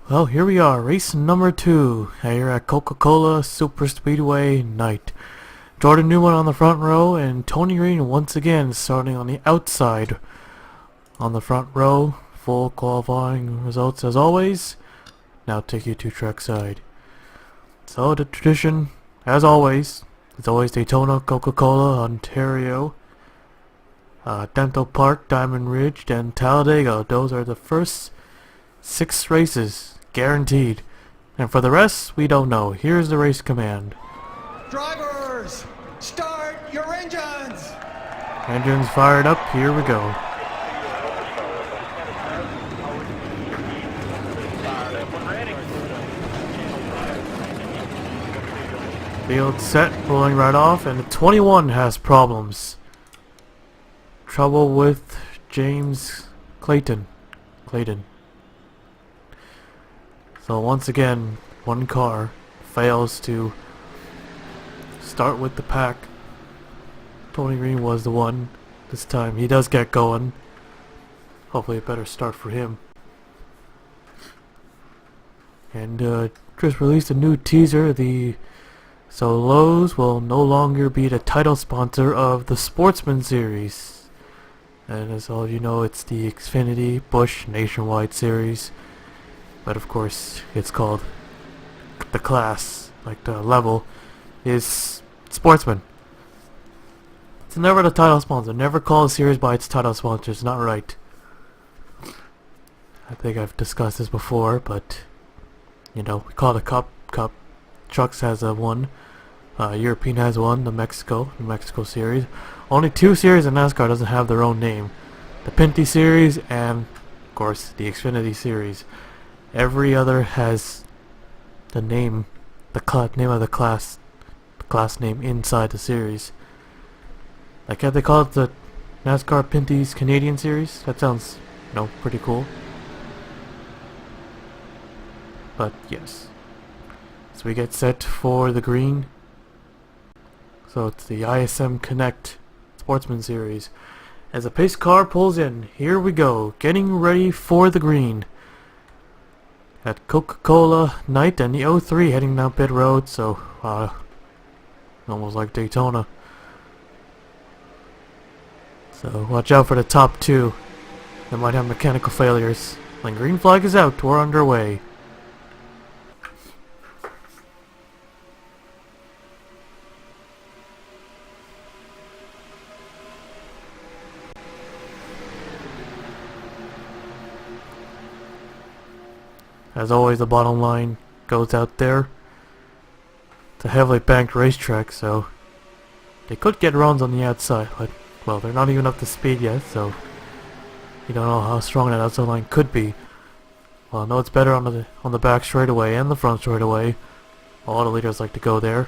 Well, here we are, race number 2, here at Coca-Cola Superspeedway night. Jordan Newman on the front row, and Tony Green once again starting on the outside on the front row. Full qualifying results as always. Now take you to trackside. So the tradition, as always, it's always Daytona, Coca-Cola, Ontario, Dental Park, Diamond Ridge, and Talladega. Those are the first 6 races. Guaranteed. And for the rest, we don't know. Here's the race command. Drivers, start your engines! Engines fired up, here we go. Field set, rolling right off, and the 21 has problems. Trouble with James Clayton. So once again, one car fails to start with the pack. Tony Green was the one. This time he does get going. Hopefully a better start for him. And just released a new teaser. So Lowe's will no longer be the title sponsor of the Sportsman Series. And as all of you know, it's the Xfinity Busch Nationwide Series. But of course, it's called the class, like the level, is Sportsman. It's never the title sponsor. Never call a series by its title sponsor. It's not right. I think I've discussed this before, but you know, we call it a cup. Trucks has one. European has one. The Mexico series. Only 2 series in NASCAR doesn't have their own name. The Pinty series and, of course, the Xfinity series. Every other has the name, name of the class name inside the series. Like, can't they call it the NASCAR Pinty's Canadian Series? That sounds, pretty cool. But yes, so we get set for the green. So it's the ISM Connect Sportsman Series. As a pace car pulls in, here we go, getting ready for the green. At Coca-Cola night and the 03 heading down pit road, so almost like Daytona. So watch out for the top 2. They might have mechanical failures. When green flag is out, we're underway. As always, the bottom line goes out there. It's a heavily banked racetrack, so they could get runs on the outside, but, well, they're not even up to speed yet, so you don't know how strong that outside line could be. Well, I know it's better on the back straightaway and the front straightaway. All the leaders like to go there.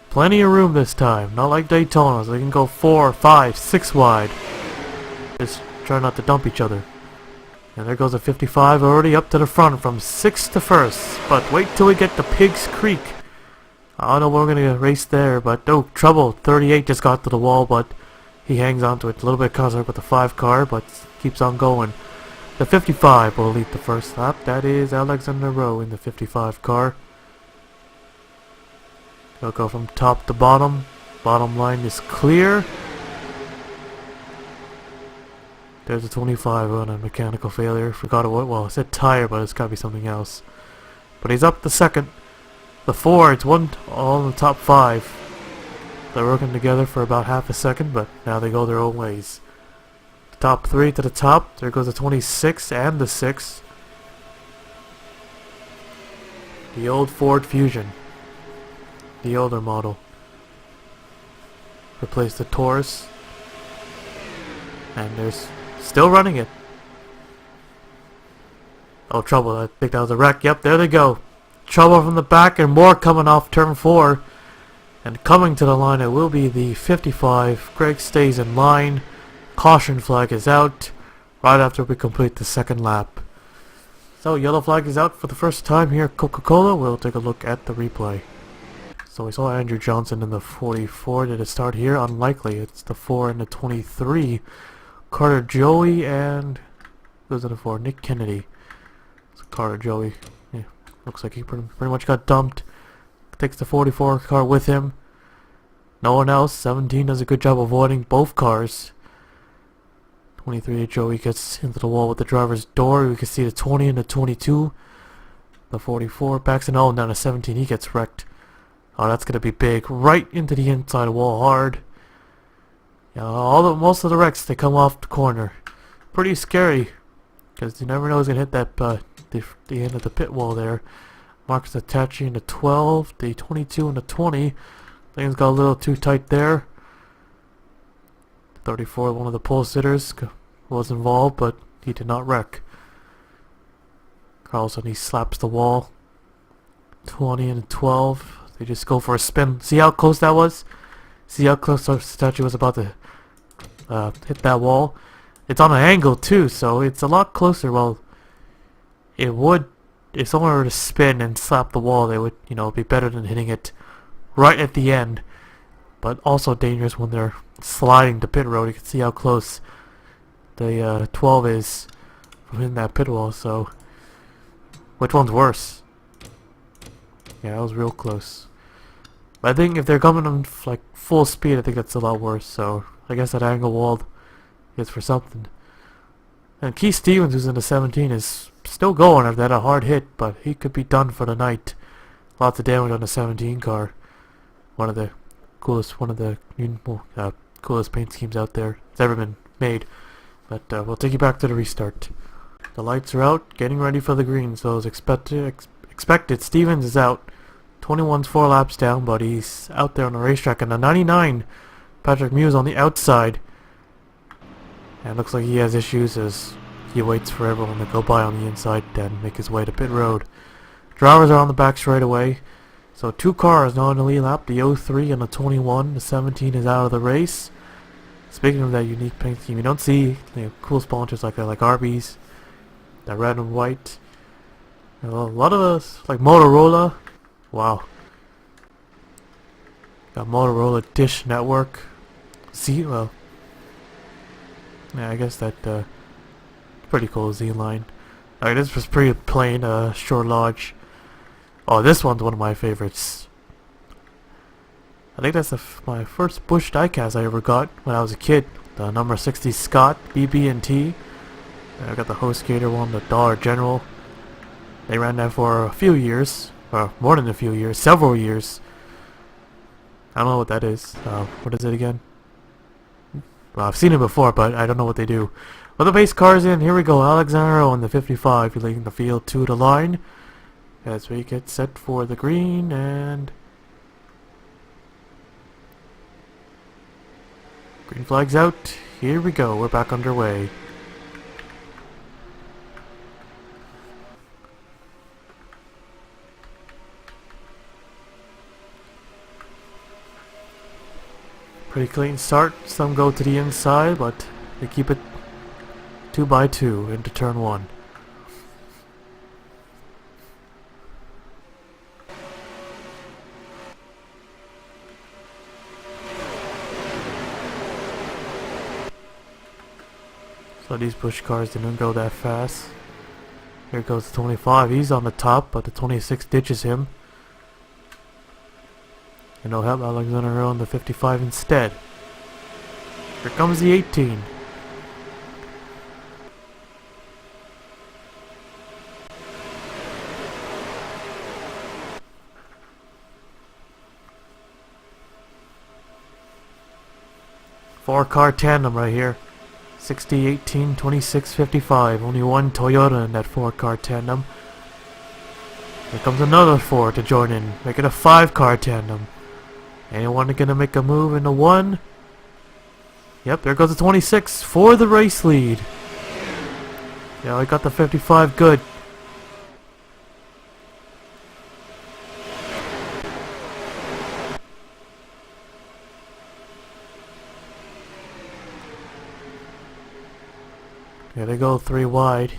Plenty of room this time, not like Daytona, so they can go 4, 5, 6 wide. Just try not to dump each other. And there goes a 55 already up to the front from 6th to 1st. But wait till we get to Pigs Creek. I don't know when we're going to race there, but oh, trouble. 38 just got to the wall, but he hangs on to it. A little bit concerned with the 5 car, but keeps on going. The 55 will lead the first lap. That is Alexander Rowe in the 55 car. He'll go from top to bottom. Bottom line is clear. There's a 25 on a mechanical failure. Forgot what. Well, I said tire, but it's got to be something else. But he's up the second. The Fords, all in the top 5. They're working together for about half a second, but now they go their own ways. The top 3 to the top. There goes the 26 and the 6. The old Ford Fusion. The older model. Replaced the Taurus. And there's still running it. Oh, trouble. I think that was a wreck. Yep, there they go. Trouble from the back and more coming off turn 4. And coming to the line, it will be the 55. Greg stays in line. Caution flag is out right after we complete the second lap. So, yellow flag is out for the first time here at Coca-Cola. We'll take a look at the replay. So we saw Andrew Johnson in the 44. Did it start here? Unlikely. It's the 4 and the 23. Carter Joey and... who's in the 4? Nick Kennedy. It's a car of Joey. Yeah, looks like he pretty much got dumped. Takes the 44 car with him. No one else. 17 does a good job avoiding both cars. 23 Joey gets into the wall with the driver's door. We can see the 20 and the 22. The 44 backs and all down to 17. He gets wrecked. Oh, that's gonna be big. Right into the inside wall hard. Yeah, most of the wrecks, they come off the corner. Pretty scary, because you never know who's gonna hit that the end of the pit wall there. Marks attaching the 12, the 22, and the 20. Things got a little too tight there. 34, one of the pole sitters, was involved, but he did not wreck. Carlson, he slaps the wall. 20 and 12, they just go for a spin. See how close that was? See how close the statue was about to hit that wall? It's on an angle too, so it's a lot closer. Well, it would, if someone were to spin and slap the wall, they would, be better than hitting it right at the end. But also dangerous when they're sliding to pit road. You can see how close the 12 is from hitting that pit wall. So, which one's worse? Yeah, that was real close. But I think if they're coming on like full speed, I think that's a lot worse. So I guess that angle wall is for something. And Keith Stevens, who's in the 17, is still going after that a hard hit, but he could be done for the night. Lots of damage on the 17 car. One of the coolest paint schemes out there that's ever been made. But we'll take you back to the restart. The lights are out, getting ready for the green. So as expected, Stevens is out. 21's 4 laps down, but he's out there on the racetrack. And the 99, Patrick Muse on the outside. And it looks like he has issues as he waits for everyone to go by on the inside and make his way to pit road. Drivers are on the back straight away. So 2 cars now on the lead lap, the 03 and the 21. The 17 is out of the race. Speaking of that unique paint scheme, you don't see cool sponsors like Arby's, that red and white. A lot of us, like Motorola. Wow. Got Motorola Dish Network. Yeah, I guess that pretty cool Z line. Alright, this was pretty plain, Shore Lodge. Oh, this one's one of my favorites. I think that's my first Bush diecast I ever got when I was a kid. The number 60 Scott BB&T. I got the Host Gator one, the Dollar General. They ran that for a few years, or more than a few years, several years. I don't know what that is. What is it again? Well, I've seen it before, but I don't know what they do. Well, the base car's in. Here we go. Alexander on the 55, leading the field to the line. As we get set for the green, and green flag's out. Here we go. We're back underway. Pretty clean start. Some go to the inside, but they keep it 2x2 into turn 1. So these push cars didn't go that fast. Here goes the 25. He's on the top, but the 26 ditches him. And they'll help Alexander on the 55 instead. Here comes the 18. Four-car tandem right here. 60, 18, 26, 55. Only one Toyota in that 4-car tandem. Here comes another 4 to join in. Make it a 5-car tandem. Anyone gonna make a move in the 1? Yep, there goes the 26 for the race lead. Yeah, we got the 55 good. Here they go, 3 wide.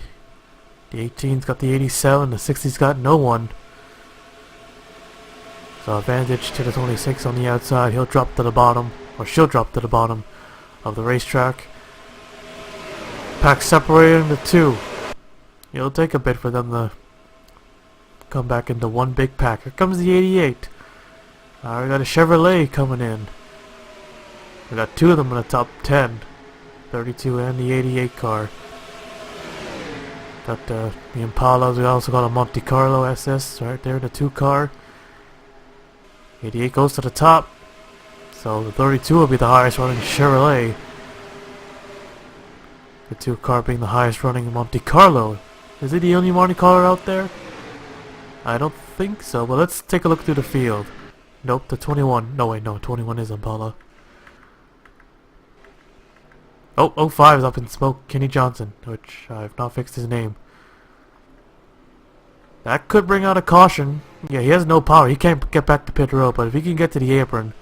The 18's got the 87, the 60's got no one. So advantage to the 26 on the outside. He'll drop to the bottom, or she'll drop to the bottom of the racetrack. Pack separated into 2. It'll take a bit for them to come back into one big pack. Here comes the 88. We got a Chevrolet coming in. We got two of them in the top 10. 32 and the 88 car. Got the Impalas. We also got a Monte Carlo SS right there, the 2 car. 88 goes to the top. So the 32 will be the highest running Chevrolet. The 2 car being the highest running Monte Carlo. Is it the only Monte Carlo out there? I don't think so, but let's take a look through the field. Nope, the 21. No, wait, no, 21 is Impala. Oh, 05 is up in smoke. Kenny Johnson, which I have not fixed his name. That could bring out a caution. Yeah, he has no power. He can't get back to pit road, but if he can get to the apron,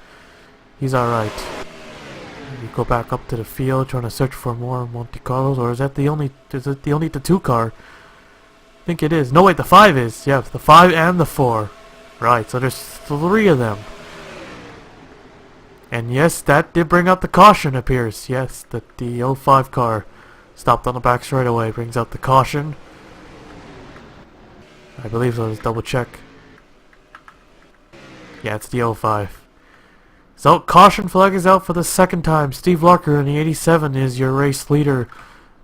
he's alright. We go back up to the field trying to search for more Monte Carlos, or is it the only the 2 car? I think it is. No, wait, the 5 is. Yes, the 5 and the 4. Right, so there's 3 of them. And yes, that did bring out the caution, appears. Yes, that the 05 car stopped on the back straightaway brings out the caution. I believe so. Let's double check. Yeah, it's the 05. So, caution flag is out for the second time. Steve Larker in the 87 is your race leader.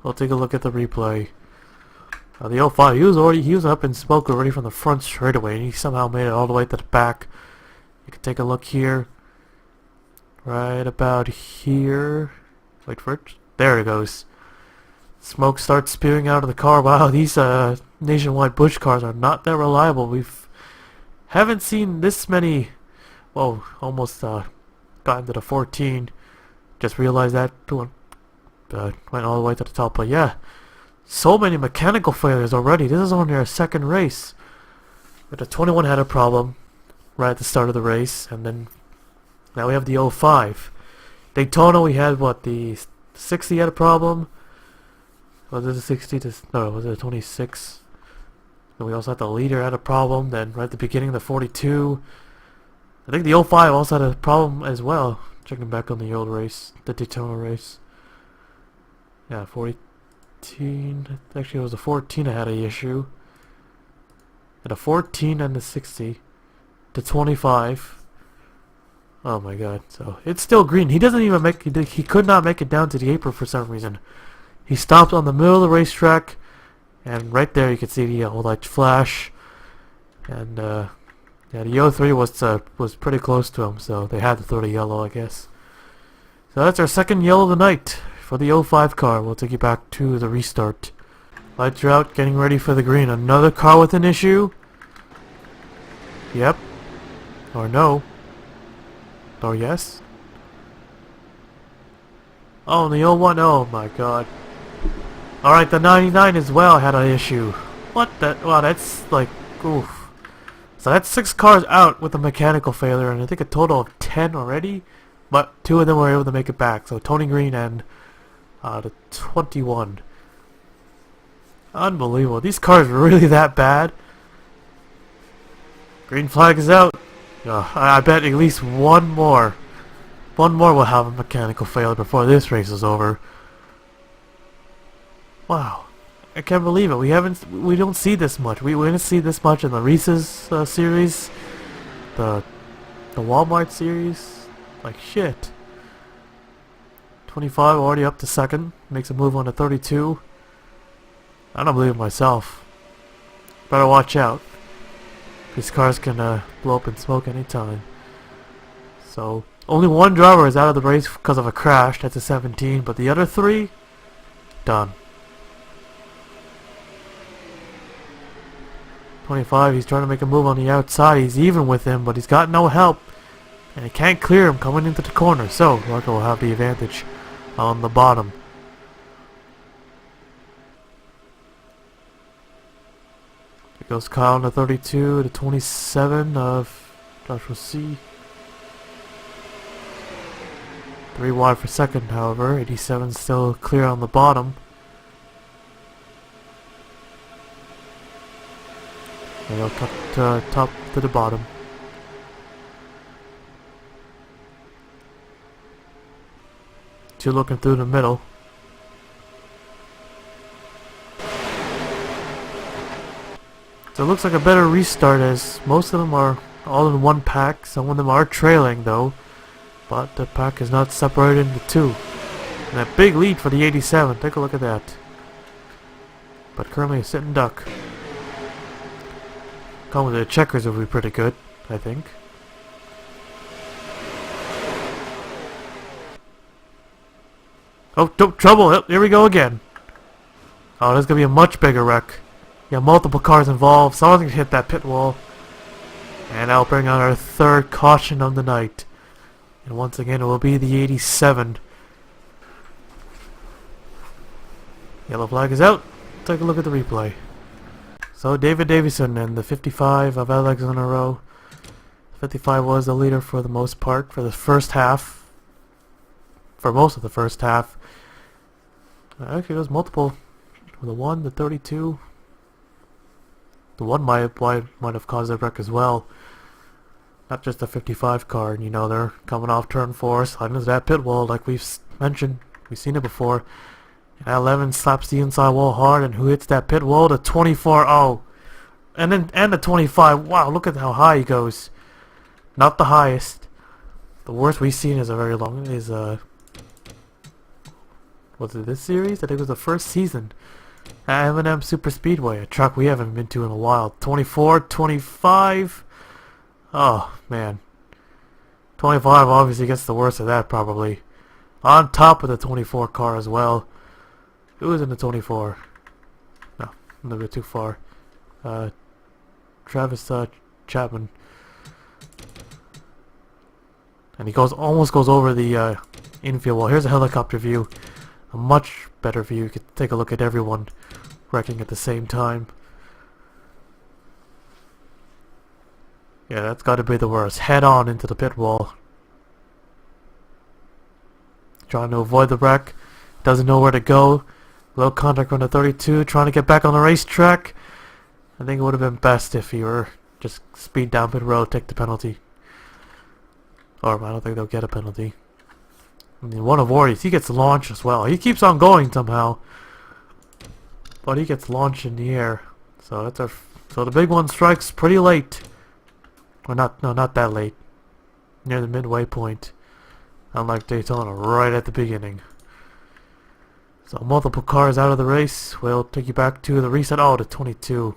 We'll take a look at the replay. The 05, he was up in smoke already from the front straightaway, and he somehow made it all the way to the back. You can take a look here. Right about here. Wait for it. There it goes. Smoke starts spewing out of the car. Wow, these nationwide Busch cars are not that reliable. Haven't seen this many. Whoa, almost gotten to the 14. Just realized that went all the way to the top. But yeah, so many mechanical failures already. This is only our second race. But the 21 had a problem right at the start of the race, and then now we have the 05. Daytona, we had what, the 60 had a problem. Was it the 60? No, was it the 26? And we also had the leader had a problem. Then right at the beginning, the 42. I think the 05 also had a problem as well. Checking back on the old race, the Daytona race. Yeah, 14. Actually, it was the 14 that had an issue. And the 14 and the 60. The 25. Oh my god, so it's still green. He doesn't even make he could not make it down to the apron for some reason. He stopped on the middle of the racetrack, and right there you can see the yellow light flash. And yeah, the 03 was pretty close to him, so they had to throw the yellow, I guess. So that's our second yellow of the night for the 05 car. We'll take you back to the restart. Lights are out, getting ready for the green. Another car with an issue? Yep. Or no. Or yes? Oh, and the 01, oh my god. Alright, the 99 as well had an issue. What the? Wow, that's like, oof. So that's 6 cars out with a mechanical failure, and I think a total of 10 already. But 2 of them were able to make it back. So Tony Green and the 21. Unbelievable. These cars are really that bad. Green flag is out. I bet at least one more will have a mechanical failure before this race is over. Wow, I can't believe it. We don't see this much. We didn't see this much in the Reese's series, the Walmart series. Like shit. 25 already up to second. Makes a move on to 32. I don't believe it myself. Better watch out. These cars can blow up in smoke anytime. So, only one driver is out of the race because of a crash. That's a 17. But the other 3, done. 25, he's trying to make a move on the outside. He's even with him, but he's got no help. And he can't clear him coming into the corner. So, Larko will have the advantage on the bottom. Goes Kyle on the 32, the 27 of Joshua C. 3 wide for second, however. 87 still clear on the bottom. And they'll cut top to the bottom. Two looking through the middle. So it looks like a better restart as most of them are all in one pack. Some of them are trailing though, but the pack is not separated into two. And a big lead for the 87. Take a look at that. But currently a sitting duck. Coming to the checkers will be pretty good, I think. Oh, trouble! Oh, here we go again. Oh, there's gonna be a much bigger wreck. Yeah, multiple cars involved. Someone's gonna hit that pit wall. And that'll bring on our third caution of the night. And once again, it will be the 87. Yellow flag is out. Take a look at the replay. So David Davison and the 55 of Alex in a row. 55 was the leader for the most part for the first half. For most of the first half. Actually, there's multiple. The 1, the 32. The 1 might have caused a wreck as well. Not just the 55 car. And you know, they're coming off turn 4. Sliding into that pit wall like we've mentioned. We've seen it before. And 11 slaps the inside wall hard, and who hits that pit wall? The 24. Oh, and the 25. Wow, look at how high he goes. Not the highest. The worst we've seen is a very long. Was it this series? I think it was the first season. At M&M Superspeedway, a track we haven't been to in a while. 24, 25. Oh man, 25 obviously gets the worst of that probably. On top of the 24 car as well. Who was in the 24? No, a little bit too far. Travis Chapman. And he almost goes over the infield wall. Here's a helicopter view. A much better view. You could take a look at everyone wrecking at the same time. Yeah, that's got to be the worst. Head on into the pit wall. Trying to avoid the wreck. Doesn't know where to go. Low contact on the 32, trying to get back on the racetrack. I think it would have been best if he were just speed down pit road, take the penalty. Or I don't think they'll get a penalty. I mean, one of Wardy's, he gets launched as well. He keeps on going somehow, but he gets launched in the air. So that's our. So the big one strikes pretty late, or not? No, not that late. Near the midway point, unlike Daytona, right at the beginning. So multiple cars out of the race. We'll take you back to the reset. Oh, the 22.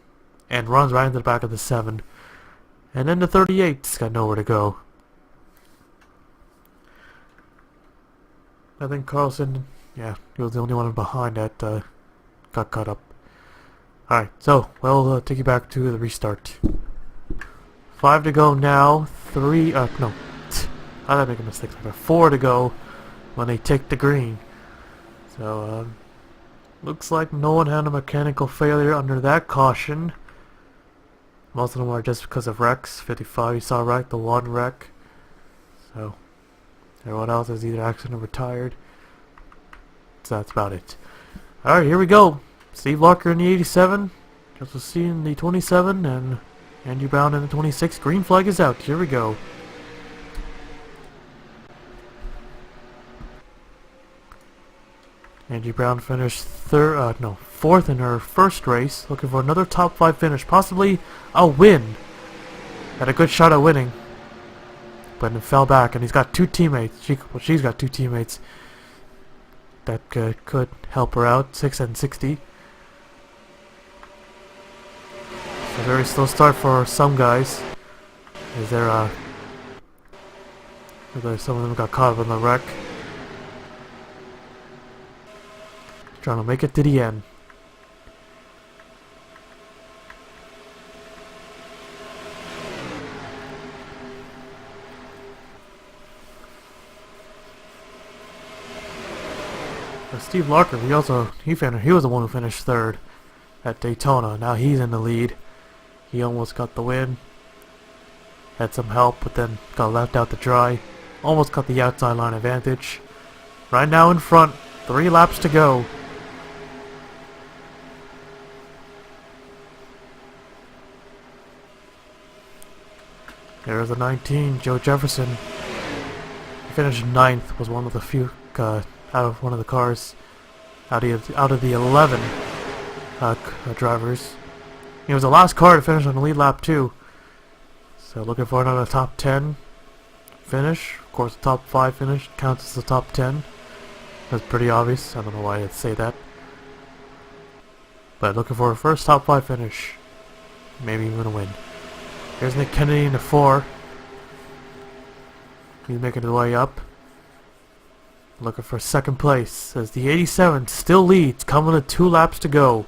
And runs right into the back of the 7. And then the 38's got nowhere to go. I think Carlson, yeah, he was the only one behind that got caught up. Alright, so we'll take you back to the restart. 5 to go now. 3, no. I did make a mistake. 4 to go when they take the green. So, looks like no one had a mechanical failure under that caution. Most of them are just because of wrecks. 55 you saw wreck, the 1 wreck. So, everyone else is either accident or retired. So that's about it. Alright, here we go. Steve Locker in the 87. Just was seeing the 27 and Andy Brown in the 26. Green flag is out. Here we go. Angie Brown finished fourth in her first race, looking for another top 5 finish, possibly a win. Had a good shot at winning, but then fell back, and he's got 2 teammates. She's got 2 teammates that could help her out, 6 and 60. It's a very slow start for some guys. Some of them got caught up in the wreck. Trying to make it to the end. Steve Larker, he was the one who finished 3rd at Daytona. Now he's in the lead. He almost got the win. Had some help, but then got left out to dry. Almost got the outside line advantage. Right now in front. 3 laps to go. There's the 19, Joe Jefferson. He finished 9th, was one of the few out of one of the cars out of the 11 drivers. He was the last car to finish on the lead lap too. So looking for another top 10 finish. Of course, the top 5 finish counts as the top 10. That's pretty obvious. I don't know why I'd say that. But looking for a first top 5 finish. Maybe even a win. Here's Nick Kennedy in the 4. He's making his way up. Looking for second place as the 87 still leads, coming to 2 laps to go.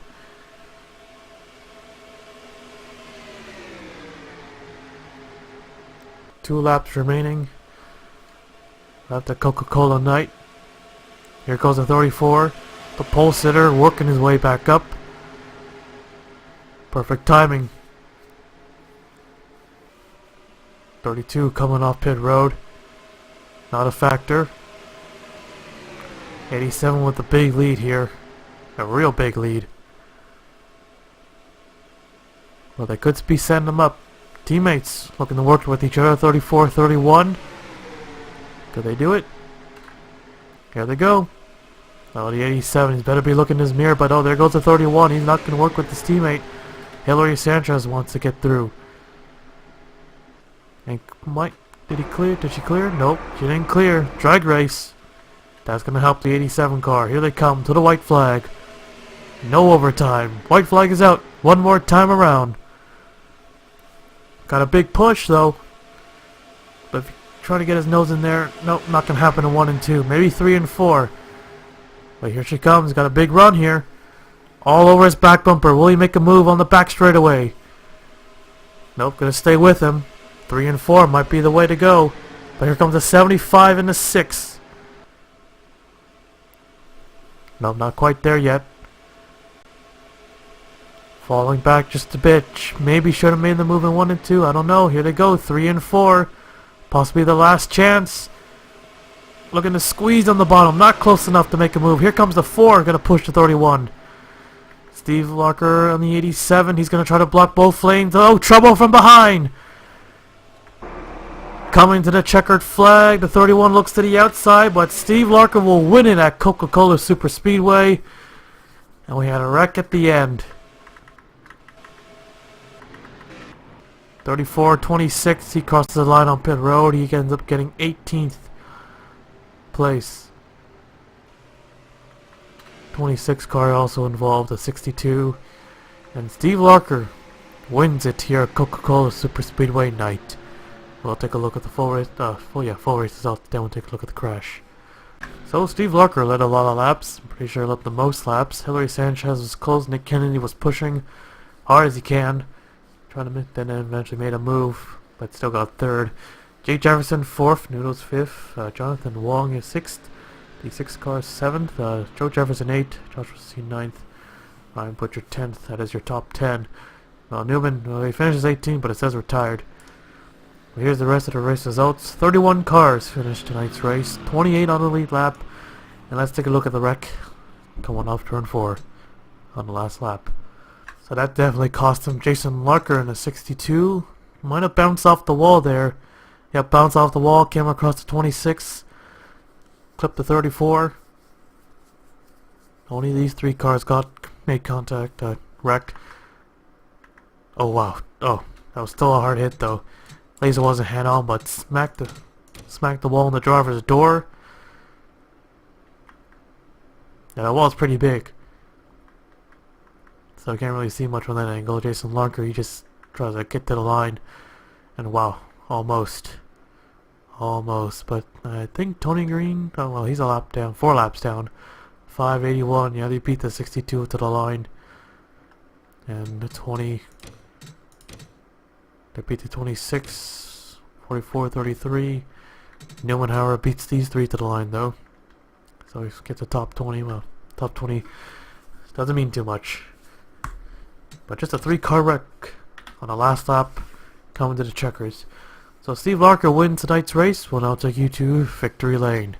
Two laps remaining. Left the Coca-Cola night. Here goes the 34. The pole sitter working his way back up. Perfect timing. 32 coming off pit road. Not a factor. 87 with a big lead here. A real big lead. Well, they could be sending them up. Teammates looking to work with each other. 34, 31. Could they do it? Here they go. Oh, the 87. He's better be looking in his mirror, but oh, there goes the 31. He's not going to work with his teammate. Hillary Sanchez wants to get through. And Mike, did he clear? Did she clear? Nope, she didn't clear. Drag race. That's going to help the 87 car. Here they come to the white flag. No overtime. White flag is out. One more time around. Got a big push though. But if you try to get his nose in there, nope, not going to happen in 1 and 2. Maybe 3 and 4. But here she comes. Got a big run here. All over his back bumper. Will he make a move on the back straightaway? Nope, going to stay with him. 3 and 4 might be the way to go. But here comes the 75 and the 6. Nope, not quite there yet. Falling back just a bit. Maybe should have made the move in 1 and 2. I don't know. Here they go. 3 and 4. Possibly the last chance. Looking to squeeze on the bottom. Not close enough to make a move. Here comes the 4. Going to push the 31. Steve Larker on the 87. He's going to try to block both lanes. Oh, trouble from behind. Coming to the checkered flag. The 31 looks to the outside, but Steve Larker will win it at Coca-Cola Superspeedway. And we had a wreck at the end. 34-26, he crosses the line on pit road. He ends up getting 18th place. 26 car also involved, a 62. And Steve Larker wins it here at Coca-Cola Superspeedway night. We'll take a look at the full race. Full race results. Then we'll take a look at the crash. So Steve Larker led a lot of laps. I'm pretty sure he led the most laps. Hillary Sanchez was close. Nick Kennedy was pushing hard as he can. Trying to then eventually made a move, but still got 3rd. Jake Jefferson 4th. Noodles 5th. Jonathan Wong is 6th. The 6 car 7th. Joe Jefferson 8th. Joshua C 9th. Ryan Butcher 10th. That is your top 10. Newman, he finishes 18th, but it says retired. Well, here's the rest of the race results. 31 cars finished tonight's race. 28 on the lead lap. And let's take a look at the wreck coming off turn 4 on the last lap. So that definitely cost him. Jason Larker in a 62. Might have bounced off the wall there. Yep, bounced off the wall, came across the 26. Clipped the 34. Only these 3 cars made contact, wrecked. Oh wow. Oh, that was still a hard hit though. Laser wasn't head on, but smacked the wall in the driver's door. Yeah, that wall's pretty big. So I can't really see much from that angle. Jason Larker, he just tries to get to the line. And wow, almost. Almost. But I think Tony Green, oh well, he's a lap down. 4 laps down. 581. Yeah, they beat the 62 to the line. And the 20. They beat the 26. 44, 33. Neumanhauer beats these 3 to the line though. So he gets the top 20. Well, top 20 doesn't mean too much. But just a 3-car wreck on the last lap coming to the checkers. So Steve Larker wins tonight's race. We'll now take you to victory lane.